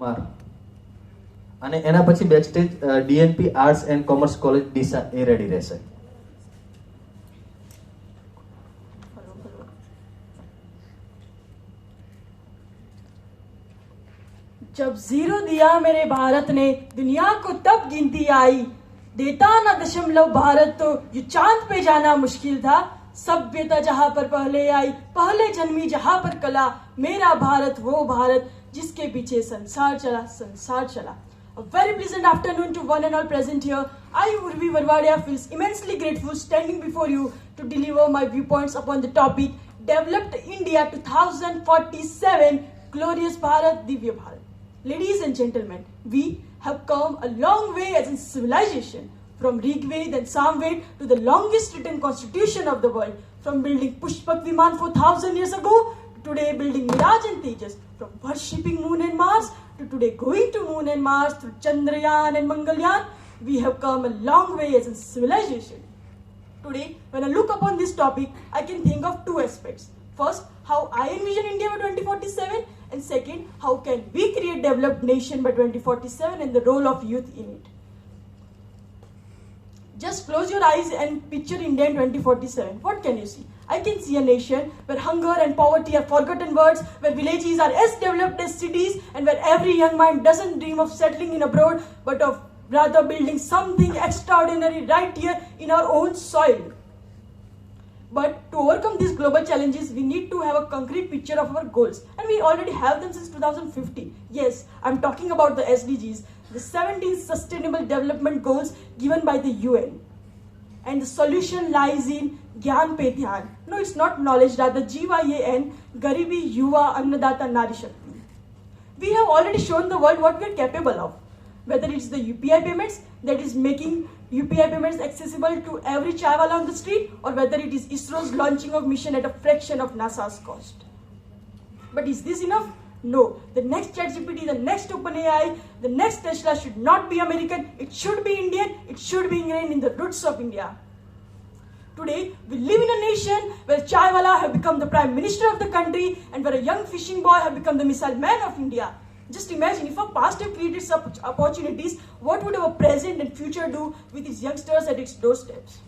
માર અને એના પછી backstage DNP arts and commerce college Deesa A ready રહેશે. जब जीरो दिया मेरे भारत ने दुनिया को तब गिनती आई, देता ना दशमलव भारत तो ये चांद पे जाना मुश्किल था. सभ्यता जहां पर पहले आई, पहले जन्मी जहां पर कला, मेरा भारत वो भारत जिसके पीछे संसार चला, संसार चला. A very pleasant afternoon to one and all present here. I, Urvi Varwadia, feels immensely grateful standing before you to deliver my viewpoints upon the topic Developed India 2047, Glorious Bharat, Divya Bharat. Ladies and gentlemen, we have come a long way as a civilization, from Rigved and Samved to the longest written constitution of the world, from building Pushpak Viman 4,000 years ago to today building Miraj and Tejas, from worshipping moon and Mars to today going to moon and Mars through Chandrayaan and Mangalyaan. We have come a long way as a civilization. Today, when I look upon this topic, I can think of two aspects. First, how I envision India by 2047, and second, how can we create developed nation by 2047 and the role of youth in it. Just close your eyes and picture India in 2047. What can you see? I can see a nation where hunger and poverty are forgotten words, where villages are as developed as cities, and where every young mind doesn't dream of settling in abroad, but of rather building something extraordinary right here in our own soil. But to overcome these global challenges, we need to have a concrete picture of our goals. And we already have them since 2050. Yes, I'm talking about the SDGs, the 17 Sustainable Development Goals given by the UN. And the solution lies in Gyan Pe Dhyan. No, it's not knowledge, rather GYAN, Garibi Yuva Annadata Nari Shakti. We have already shown the world what we are capable of. Whether it's the UPI payments, that is making UPI payments accessible to every chaiwala on the street, or whether it is ISRO's launching of mission at a fraction of NASA's cost. But is this enough? No. The next ChatGPT, the next OpenAI, the next Tesla should not be American. It should be Indian. It should be ingrained in the roots of India. Today, we live in a nation where chaiwala have become the prime minister of the country, and where a young fishing boy have become the missile man of India. Just imagine, if our past have created such opportunities, what would our present and future do with its youngsters at its doorsteps?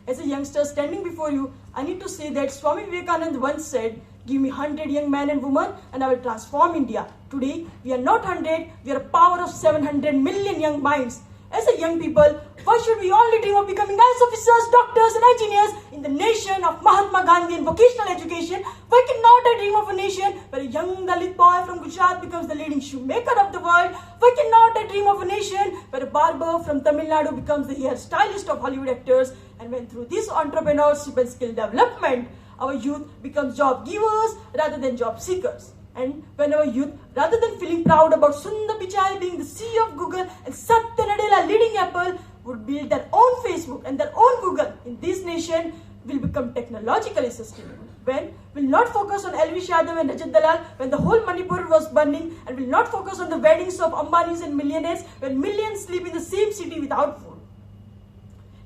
As a youngster standing before you, I need to say that Swami Vivekananda once said, "Give me 100 young men and women and I will transform India." Today, we are not 100, we are a power of 700 million young minds. As a young people, why should we only dream of becoming IAS officers, doctors and engineers in the nation of Mahatma Gandhi and vocational education? Why cannot I dream of a nation where a young Dalit boy from Gujarat becomes the leading shoemaker of the world? Why cannot I dream of a nation where a barber from Tamil Nadu becomes the hairstylist of Hollywood actors? And when through this entrepreneurship and skill development, our youth becomes job givers rather than job seekers. And when our youth, rather than feeling proud about Sundar Pichai being the CEO of Google and Satya Nadella leading Apple, would build their own Facebook and their own Google, in this nation will become technologically sustainable. When will not focus on Elvish Yadav and Rajat Dalal when the whole Manipur was burning, and will not focus on the weddings of Ambanis and millionaires when millions sleep in the same city without food.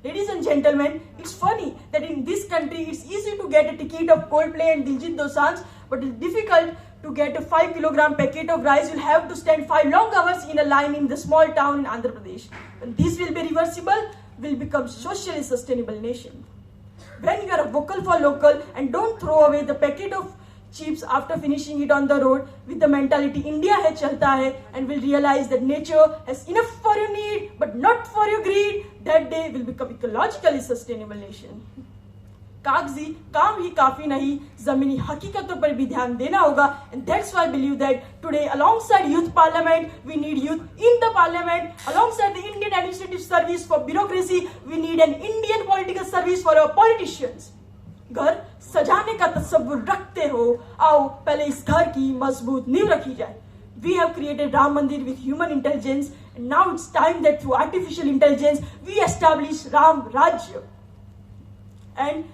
Ladies and gentlemen, it's funny that in this country it's easy to get a ticket of Coldplay and Diljit Dosanjh, but it's difficult to get a 5-kilogram packet of rice. You'll have to stand 5 long hours in a line in the small town in Andhra Pradesh. When this will be reversible, we'll become socially sustainable nation. When you are vocal for local and don't throw away the packet of chips after finishing it on the road with the mentality India hai chalta hai, and will realize that nature has enough for your need but not for your greed, that day will become ecologically sustainable nation. कागजी काम ही काफी नहीं, जमीनी हकीकतों पर भी ध्यान देना होगा. And that's why I believe that today, alongside youth parliament, we need youth in the parliament. Alongside the Indian administrative service for bureaucracy, we need an Indian political service for our politicians. घर सजाने का तस्वुर रखते हो, आओ पहले इस घर की मजबूत नींव रखी जाए. We have created Ram Mandir with human intelligence, and now it's time that through artificial intelligence, we establish Ram Rajya. And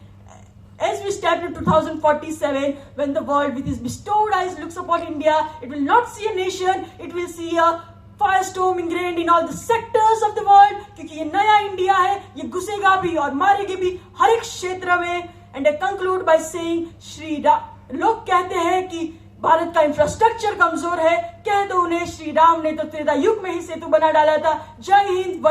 as we step into 2047, when the world with its bestowed eyes looks upon India, it will not see a nation, it will see a firestorm ingrained in all the sectors of the world. क्योंकि ये नया India है, ये घुसेगा भी और मारेगा भी हर एक क्षेत्र में. And I conclude by saying, लोग कहते हैं कि भारत का इंफ्रास्ट्रक्चर कमजोर है, कह दो उन्हें श्री राम ने तो त्रेता युग में ही सेतु बना डाला था। जय हिंद।